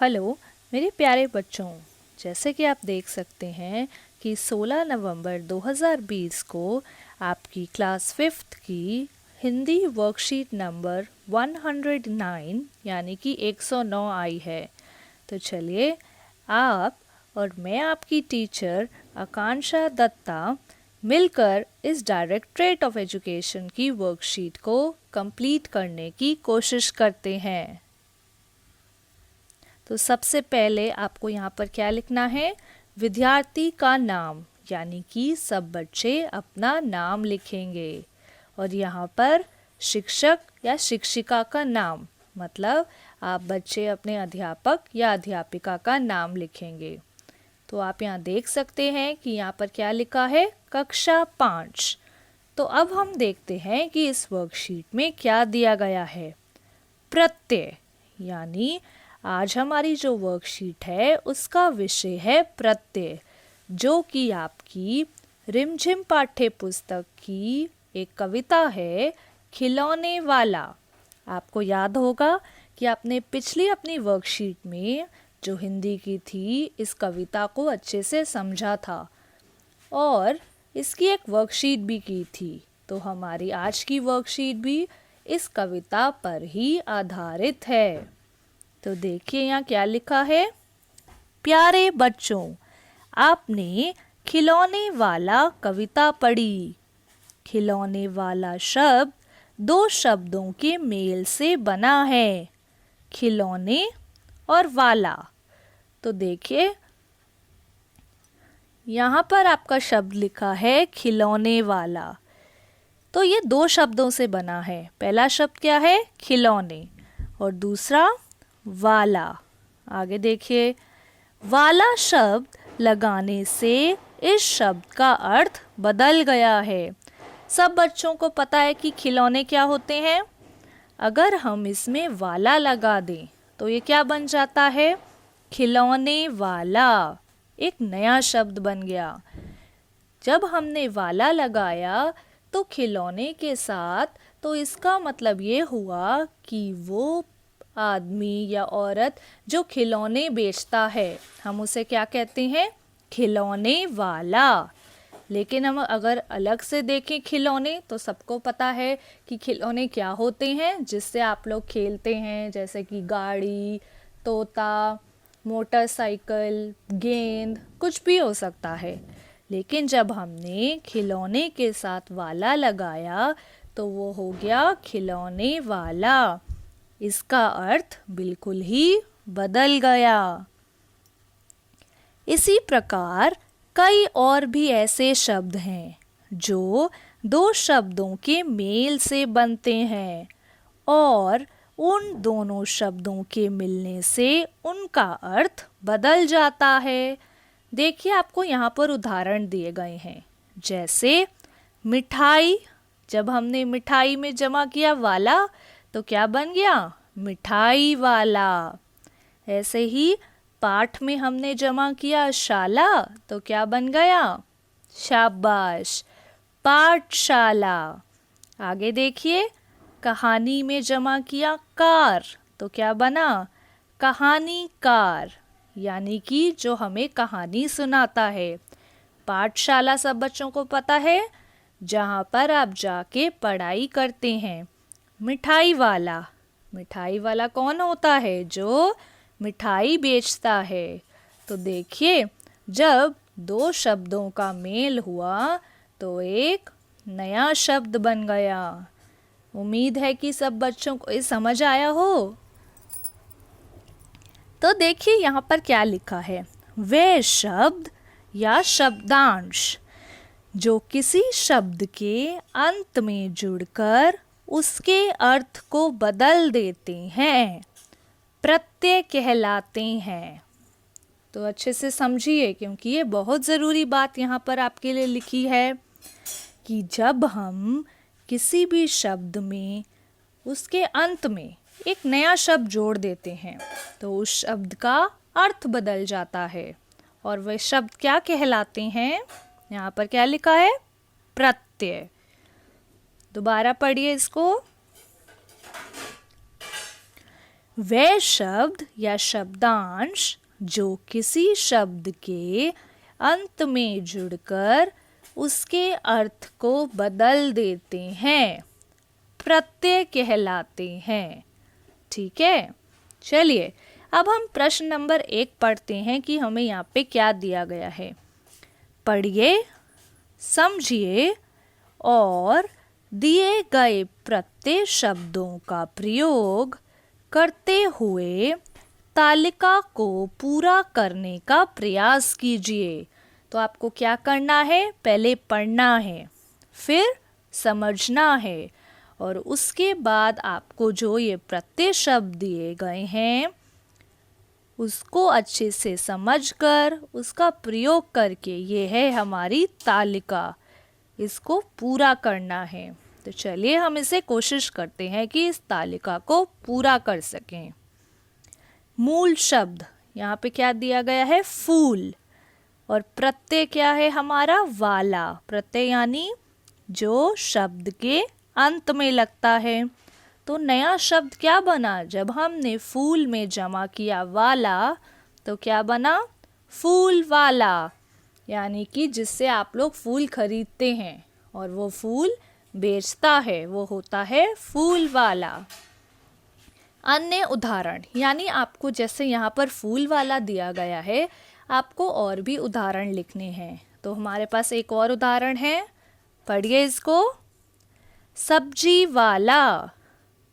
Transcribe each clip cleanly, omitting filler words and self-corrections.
Hello मेरे प्यारे बच्चों, जैसे कि आप देख सकते हैं कि 16 नवंबर 2020 को आपकी क्लास 5th की हिंदी वर्कशीट नंबर 109 यानी कि 109 आई है। तो चलिए आप और मैं आपकी टीचर आकांक्षा दत्ता मिलकर इस डायरेक्टरेट ऑफ एजुकेशन की वर्कशीट को कंप्लीट करने की कोशिश करते हैं। तो सबसे पहले आपको यहाँ पर क्या लिखना है, विद्यार्थी का नाम, यानी कि सब बच्चे अपना नाम लिखेंगे। और यहाँ पर शिक्षक या शिक्षिका का नाम, मतलब आप बच्चे अपने अध्यापक या अध्यापिका का नाम लिखेंगे। तो आप यहाँ देख सकते हैं कि यहाँ पर क्या लिखा है, कक्षा 5। तो अब हम देखते हैं कि इस वर्कशीट में क्या दिया गया है। प्रत्यय, यानी आज हमारी जो वर्कशीट है उसका विषय है प्रत्यय, जो कि आपकी रिमझिम पाठ्य पुस्तक की एक कविता है, खिलौने वाला। आपको याद होगा कि आपने पिछली अपनी वर्कशीट में जो हिंदी की थी इस कविता को अच्छे से समझा था और इसकी एक वर्कशीट भी की थी। तो हमारी आज की वर्कशीट भी इस कविता पर ही आधारित है। तो देखिए यहाँ क्या लिखा है, प्यारे बच्चों, आपने खिलौने वाला कविता पढ़ी। खिलौने वाला शब्द दो शब्दों के मेल से बना है, खिलौने और वाला। तो देखिए यहाँ पर आपका शब्द लिखा है खिलौने वाला। तो ये दो शब्दों से बना है। पहला शब्द क्या है, खिलौने, और दूसरा वाला। आगे देखिए, वाला शब्द लगाने से इस शब्द का अर्थ बदल गया है। सब बच्चों को पता है कि खिलौने क्या होते हैं। अगर हम इसमें वाला लगा दें तो ये क्या बन जाता है, खिलौने वाला। एक नया शब्द बन गया। जब हमने वाला लगाया तो खिलौने के साथ, तो इसका मतलब ये हुआ कि वो आदमी या औरत जो खिलौने बेचता है, हम उसे क्या कहते हैं, खिलौने वाला। लेकिन हम अगर अलग से देखें खिलौने, तो सबको पता है कि खिलौने क्या होते हैं जिससे आप लोग खेलते हैं, जैसे कि गाड़ी, तोता, मोटरसाइकिल, गेंद, कुछ भी हो सकता है। लेकिन जब हमने खिलौने के साथ वाला लगाया तो वो हो गया खिलौने वाला। इसका अर्थ बिल्कुल ही बदल गया। इसी प्रकार कई और भी ऐसे शब्द हैं जो दो शब्दों के मेल से बनते हैं और उन दोनों शब्दों के मिलने से उनका अर्थ बदल जाता है। देखिए आपको यहाँ पर उदाहरण दिए गए हैं, जैसे मिठाई। जब हमने मिठाई में जमा किया वाला तो क्या बन गया, मिठाई वाला। ऐसे ही पाठ में हमने जमा किया शाला तो क्या बन गया, शाबाश, पाठशाला। आगे देखिए, कहानी में जमा किया कार तो क्या बना, कहानीकार, यानी कि जो हमें कहानी सुनाता है। पाठशाला सब बच्चों को पता है, जहाँ पर आप जाके पढ़ाई करते हैं। मिठाई वाला, मिठाई वाला कौन होता है, जो मिठाई बेचता है। तो देखिए, जब दो शब्दों का मेल हुआ तो एक नया शब्द बन गया। उम्मीद है कि सब बच्चों को ये समझ आया हो। तो देखिए यहाँ पर क्या लिखा है, वे शब्द या शब्दांश जो किसी शब्द के अंत में जुड़कर उसके अर्थ को बदल देते हैं, प्रत्यय कहलाते हैं। तो अच्छे से समझिए, क्योंकि ये बहुत ज़रूरी बात यहाँ पर आपके लिए लिखी है कि जब हम किसी भी शब्द में उसके अंत में एक नया शब्द जोड़ देते हैं तो उस शब्द का अर्थ बदल जाता है। और वह शब्द क्या कहलाते हैं, यहाँ पर क्या लिखा है, प्रत्यय। दोबारा पढ़िए इसको, वह शब्द या शब्दांश जो किसी शब्द के अंत में जुड़कर उसके अर्थ को बदल देते हैं प्रत्यय कहलाते हैं। ठीक है, चलिए अब हम प्रश्न नंबर 1 पढ़ते हैं कि हमें यहाँ पे क्या दिया गया है। पढ़िए, समझिए और दिए गए प्रत्यय शब्दों का प्रयोग करते हुए तालिका को पूरा करने का प्रयास कीजिए। तो आपको क्या करना है, पहले पढ़ना है, फिर समझना है और उसके बाद आपको जो ये प्रत्यय शब्द दिए गए हैं उसको अच्छे से समझकर उसका प्रयोग करके, ये है हमारी तालिका, इसको पूरा करना है। तो चलिए हम इसे कोशिश करते हैं कि इस तालिका को पूरा कर सकें। मूल शब्द यहाँ पे क्या दिया गया है, फूल, और प्रत्यय क्या है हमारा, वाला। प्रत्यय यानी जो शब्द के अंत में लगता है। तो नया शब्द क्या बना, जब हमने फूल में जमा किया वाला तो क्या बना, फूल वाला, यानी कि जिससे आप लोग फूल खरीदते हैं और वो फूल बेचता है, वो होता है फूल वाला। अन्य उदाहरण, यानी आपको जैसे यहाँ पर फूल वाला दिया गया है, आपको और भी उदाहरण लिखने हैं। तो हमारे पास एक और उदाहरण है, पढ़िए इसको। सब्जी वाला।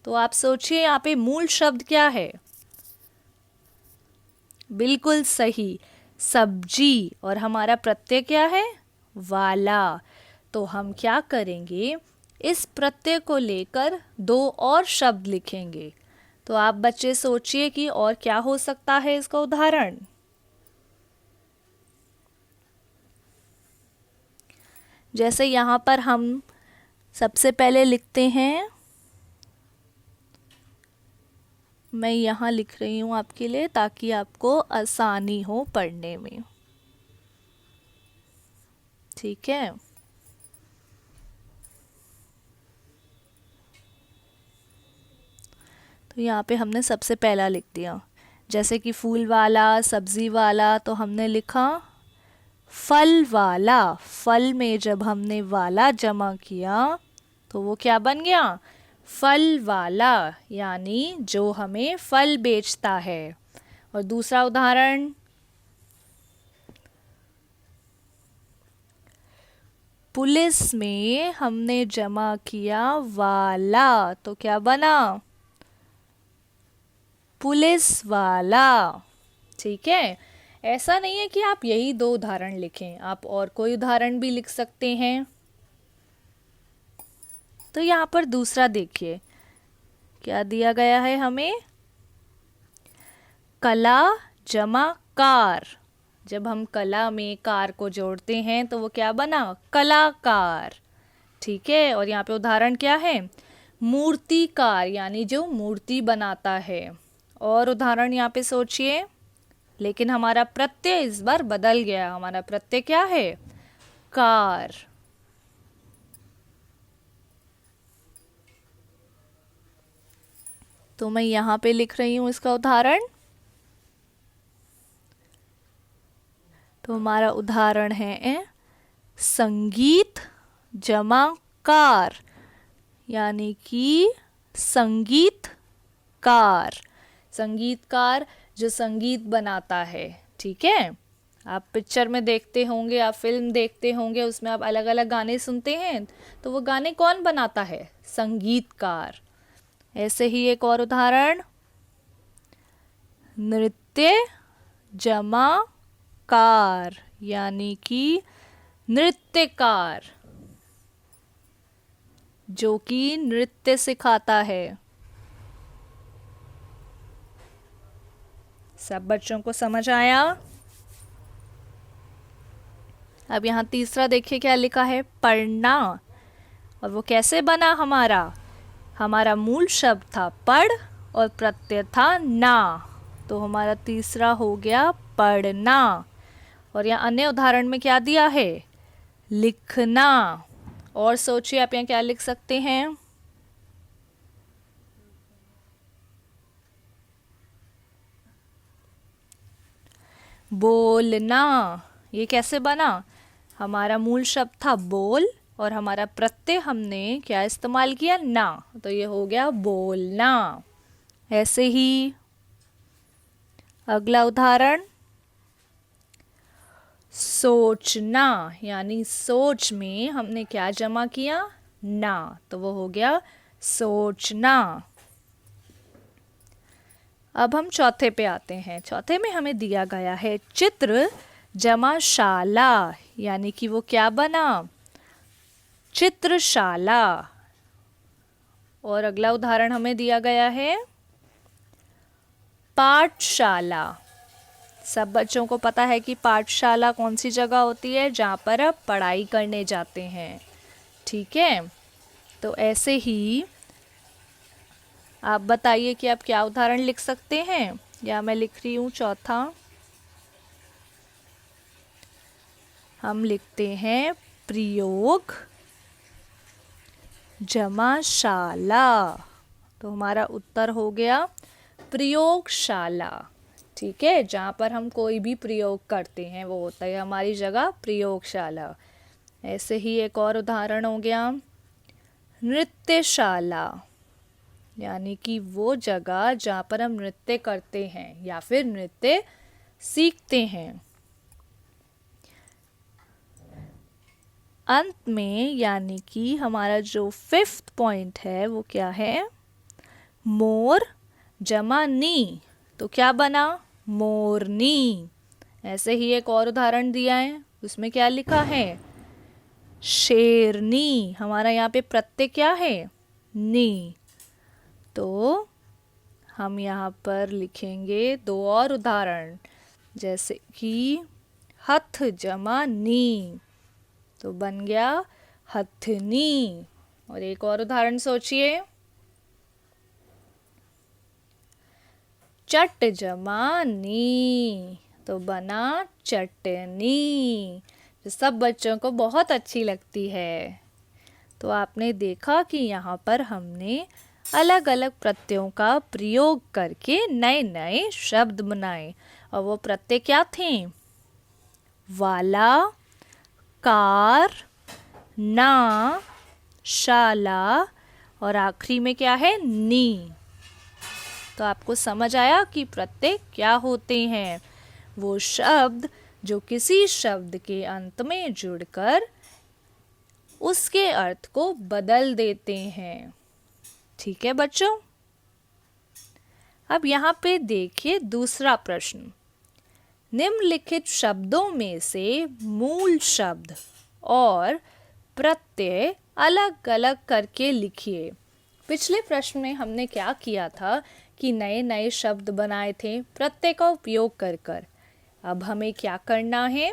तो आप सोचिए यहाँ पे मूल शब्द क्या है, बिल्कुल सही, सब्जी, और हमारा प्रत्यय क्या है, वाला। तो हम क्या करेंगे, इस प्रत्यय को लेकर 2 और शब्द लिखेंगे। तो आप बच्चे सोचिए कि और क्या हो सकता है इसका उदाहरण। जैसे यहाँ पर हम सबसे पहले लिखते हैं, मैं यहाँ लिख रही हूँ आपके लिए ताकि आपको आसानी हो पढ़ने में। ठीक है, तो यहाँ पे हमने सबसे पहला लिख दिया, जैसे कि फूल वाला, सब्जी वाला, तो हमने लिखा फल वाला। फल में जब हमने वाला जमा किया तो वो क्या बन गया, फल वाला, यानी जो हमें फल बेचता है। और दूसरा उदाहरण, पुलिस में हमने जमा किया वाला, तो क्या बना, पुलिस वाला। ठीक है, ऐसा नहीं है कि आप यही 2 उदाहरण लिखें, आप और कोई उदाहरण भी लिख सकते हैं। तो यहाँ पर दूसरा देखिए क्या दिया गया है हमें, कला जमा कार। जब हम कला में कार को जोड़ते हैं तो वो क्या बना, कलाकार। ठीक है, और यहाँ पे उदाहरण क्या है, मूर्तिकार, यानी जो मूर्ति बनाता है। और उदाहरण यहाँ पे सोचिए, लेकिन हमारा प्रत्यय इस बार बदल गया, हमारा प्रत्यय क्या है, कार। तो मैं यहाँ पे लिख रही हूँ इसका उदाहरण। तो हमारा उदाहरण है संगीत जमा कार, यानी कि संगीतकार, संगीतकार जो संगीत बनाता है। ठीक है, आप पिक्चर में देखते होंगे, आप फिल्म देखते होंगे, उसमें आप अलग अलग गाने सुनते हैं, तो वो गाने कौन बनाता है, संगीतकार। ऐसे ही एक और उदाहरण, नृत्य जमा कार, यानी कि नृत्यकार, जो कि नृत्य सिखाता है। सब बच्चों को समझ आया। अब यहाँ तीसरा देखिए क्या लिखा है, पढ़ना। और वो कैसे बना, हमारा मूल शब्द था पढ़ और प्रत्यय था ना, तो हमारा तीसरा हो गया पढ़ना। और यहाँ अन्य उदाहरण में क्या दिया है, लिखना। और सोचिए आप यहाँ क्या लिख सकते हैं, बोलना। ये कैसे बना? हमारा मूल शब्द था बोल और हमारा प्रत्यय हमने क्या इस्तेमाल किया? ना। तो ये हो गया बोलना। ऐसे ही अगला उदाहरण, सोचना, यानी सोच में हमने क्या जमा किया? ना, तो वो हो गया सोचना। अब हम चौथे पे आते हैं। चौथे में हमें दिया गया है चित्र जमा शाला, यानी कि वो क्या बना? चित्रशाला। और अगला उदाहरण हमें दिया गया है पाठशाला। सब बच्चों को पता है कि पाठशाला कौन सी जगह होती है? जहाँ पर आप पढ़ाई करने जाते हैं। ठीक है, तो ऐसे ही आप बताइए कि आप क्या उदाहरण लिख सकते हैं, या मैं लिख रही हूँ चौथा। हम लिखते हैं प्रयोग जमा शाला। तो हमारा उत्तर हो गया प्रयोगशाला। ठीक है, जहाँ पर हम कोई भी प्रयोग करते हैं वो होता है हमारी जगह प्रयोगशाला। ऐसे ही एक और उदाहरण हो गया नृत्यशाला, यानी कि वो जगह जहाँ पर हम नृत्य करते हैं या फिर नृत्य सीखते हैं। अंत में यानी कि हमारा जो 5th पॉइंट है वो क्या है? मोर जमा नी, तो क्या बना? मोरनी। ऐसे ही एक और उदाहरण दिया है, उसमें क्या लिखा है? शेरनी। हमारा यहाँ पे प्रत्यय क्या है? नी। तो हम यहाँ पर लिखेंगे 2 और उदाहरण, जैसे कि हथ जमा नी, तो बन गया हथनी। और एक और उदाहरण सोचिए, चट जमा नी, तो बना चटनी, जो सब बच्चों को बहुत अच्छी लगती है। तो आपने देखा कि यहाँ पर हमने अलग अलग प्रत्ययों का प्रयोग करके नए नए शब्द बनाए, और वो प्रत्यय क्या थे? वाला, कार, ना, शाला, और आखिरी में क्या है? नी। तो आपको समझ आया कि प्रत्यय क्या होते हैं? वो शब्द जो किसी शब्द के अंत में जुड़कर उसके अर्थ को बदल देते हैं। ठीक है बच्चों, अब यहाँ पे देखिए दूसरा प्रश्न। निम्नलिखित शब्दों में से मूल शब्द और प्रत्यय अलग अलग करके लिखिए। पिछले प्रश्न में हमने क्या किया था कि नए नए शब्द बनाए थे प्रत्यय का उपयोग कर कर। अब हमें क्या करना है?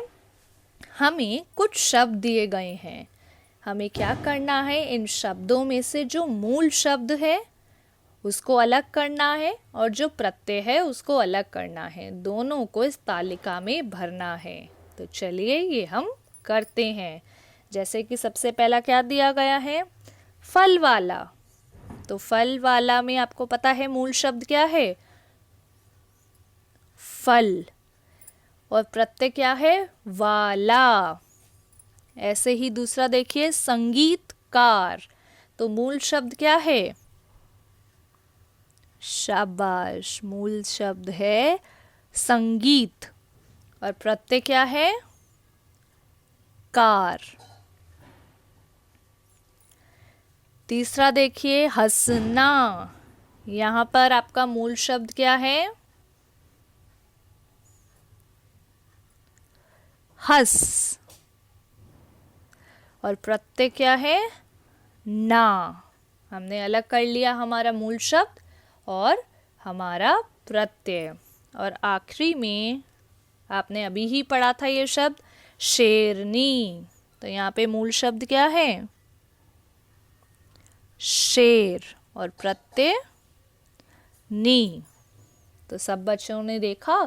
हमें कुछ शब्द दिए गए हैं, हमें क्या करना है? इन शब्दों में से जो मूल शब्द है उसको अलग करना है और जो प्रत्यय है उसको अलग करना है। दोनों को इस तालिका में भरना है। तो चलिए ये हम करते हैं। जैसे कि सबसे पहला क्या दिया गया है? फल वाला। तो फल वाला में आपको पता है मूल शब्द क्या है? फल। और प्रत्यय क्या है? वाला। ऐसे ही दूसरा देखिए, संगीतकार। तो मूल शब्द क्या है? शाबाश, मूल शब्द है संगीत। और प्रत्यय क्या है? कार। तीसरा देखिए, हंसना। यहाँ पर आपका मूल शब्द क्या है? हंस। और प्रत्यय क्या है? ना। हमने अलग कर लिया हमारा मूल शब्द और हमारा प्रत्यय। और आखिरी में आपने अभी ही पढ़ा था ये शब्द शेरनी। तो यहाँ पे मूल शब्द क्या है? शेर। और प्रत्यय नी। तो सब बच्चों ने देखा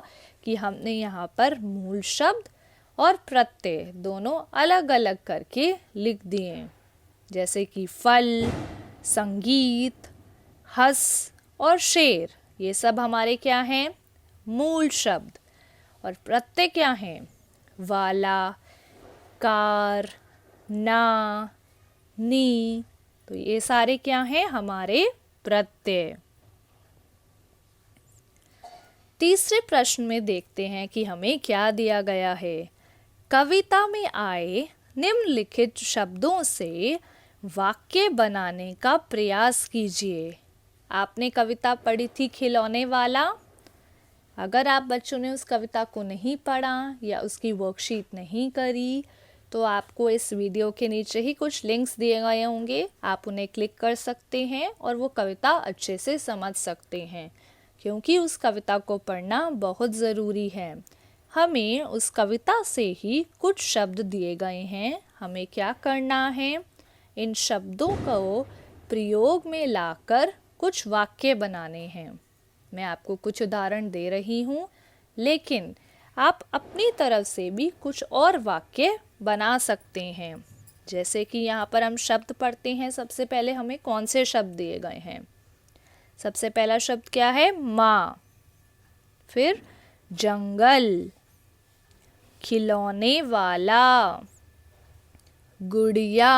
कि हमने यहाँ पर मूल शब्द और प्रत्यय दोनों अलग अलग करके लिख दिए। जैसे कि फल, संगीत, हंस और शेर, ये सब हमारे क्या हैं? मूल शब्द। और प्रत्यय क्या हैं? वाला, कार, ना, नी। तो ये सारे क्या हैं? हमारे प्रत्यय। तीसरे प्रश्न में देखते हैं कि हमें क्या दिया गया है। कविता में आए निम्नलिखित शब्दों से वाक्य बनाने का प्रयास कीजिए। आपने कविता पढ़ी थी खिलौने वाला। अगर आप बच्चों ने उस कविता को नहीं पढ़ा या उसकी वर्कशीट नहीं करी तो आपको इस वीडियो के नीचे ही कुछ लिंक्स दिए गए होंगे, आप उन्हें क्लिक कर सकते हैं और वो कविता अच्छे से समझ सकते हैं, क्योंकि उस कविता को पढ़ना बहुत ज़रूरी है। हमें उस कविता से ही कुछ शब्द दिए गए हैं, हमें क्या करना है? इन शब्दों को प्रयोग में लाकर कुछ वाक्य बनाने हैं। मैं आपको कुछ उदाहरण दे रही हूँ, लेकिन आप अपनी तरफ से भी कुछ और वाक्य बना सकते हैं। जैसे कि यहाँ पर हम शब्द पढ़ते हैं। सबसे पहले हमें कौन से शब्द दिए गए हैं? सबसे पहला शब्द क्या है? माँ। फिर जंगल, खिलौने वाला, गुड़िया,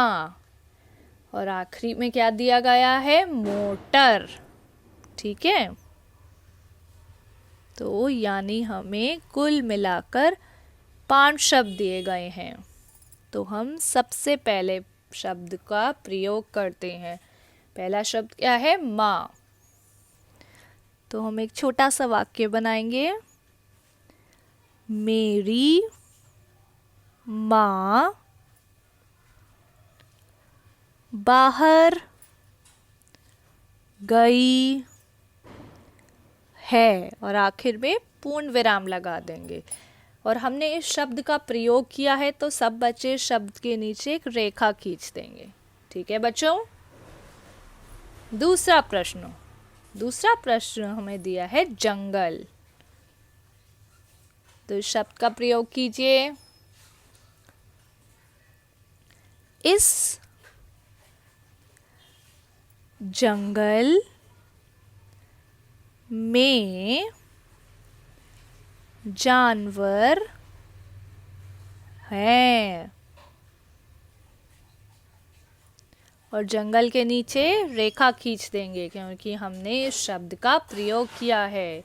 और आखिरी में क्या दिया गया है? मोटर। ठीक है, तो यानी हमें कुल मिलाकर 5 शब्द दिए गए हैं। तो हम सबसे पहले शब्द का प्रयोग करते हैं। पहला शब्द क्या है? माँ। तो हम एक छोटा सा वाक्य बनाएंगे। मेरी माँ बाहर गई है, और आखिर में पूर्ण विराम लगा देंगे। और हमने इस शब्द का प्रयोग किया है तो सब बच्चे शब्द के नीचे एक रेखा खींच देंगे। ठीक है बच्चों। दूसरा प्रश्न हमें दिया है जंगल। तो इस शब्द का प्रयोग कीजिए। इस जंगल में जानवर हैं, और जंगल के नीचे रेखा खींच देंगे क्योंकि हमने इस शब्द का प्रयोग किया है।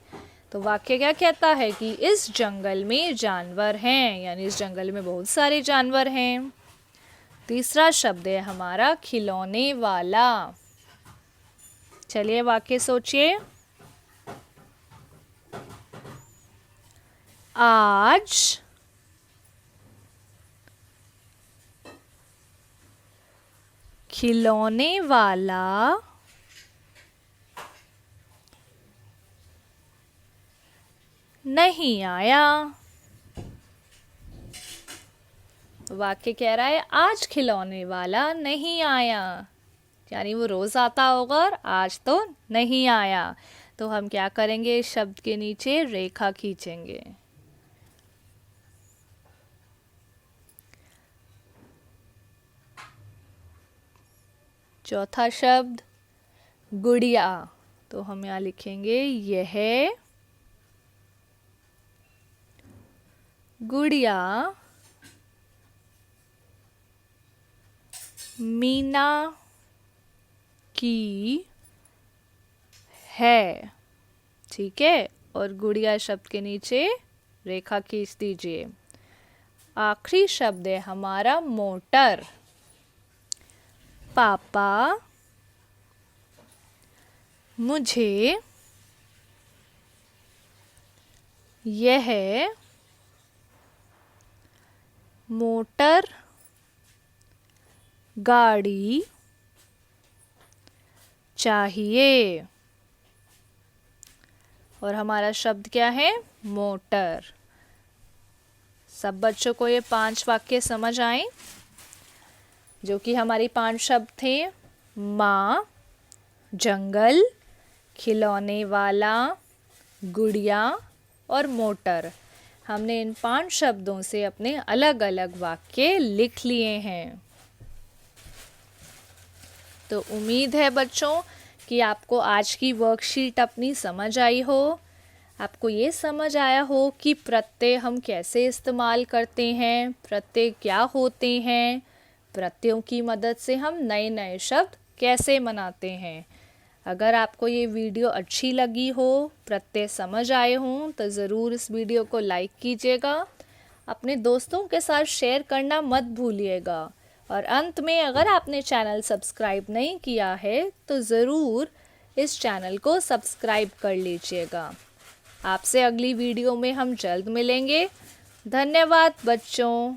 तो वाक्य क्या कहता है कि इस जंगल में जानवर हैं, यानी इस जंगल में बहुत सारे जानवर हैं। तीसरा शब्द है हमारा खिलौने वाला। चलिए वाक्य सोचिए। आज खिलौने वाला नहीं आया। वाक्य कह रहा है आज खिलौने वाला नहीं आया, यानी वो रोज आता होगा और आज तो नहीं आया। तो हम क्या करेंगे? इस शब्द के नीचे रेखा खींचेंगे। चौथा शब्द गुड़िया। तो हम यहाँ लिखेंगे यह गुड़िया मीना की है। ठीक है, और गुड़िया शब्द के नीचे रेखा खींच दीजिए। आखिरी शब्द है हमारा मोटर। पापा मुझे यह मोटर गाड़ी चाहिए। और हमारा शब्द क्या है? मोटर। सब बच्चों को ये 5 वाक्य समझ आए, जो कि हमारी 5 शब्द थे। माँ, जंगल, खिलौने वाला, गुड़िया और मोटर। हमने इन 5 शब्दों से अपने अलग अलग वाक्य लिख लिए हैं। तो उम्मीद है बच्चों कि आपको आज की वर्कशीट अपनी समझ आई हो। आपको ये समझ आया हो कि प्रत्यय हम कैसे इस्तेमाल करते हैं, प्रत्यय क्या होते हैं, प्रत्ययों की मदद से हम नए नए शब्द कैसे बनाते हैं। अगर आपको ये वीडियो अच्छी लगी हो, प्रत्यय समझ आए हों, तो ज़रूर इस वीडियो को लाइक कीजिएगा। अपने दोस्तों के साथ शेयर करना मत भूलिएगा। और अंत में अगर आपने चैनल सब्सक्राइब नहीं किया है तो ज़रूर इस चैनल को सब्सक्राइब कर लीजिएगा। आपसे अगली वीडियो में हम जल्द मिलेंगे। धन्यवाद बच्चों।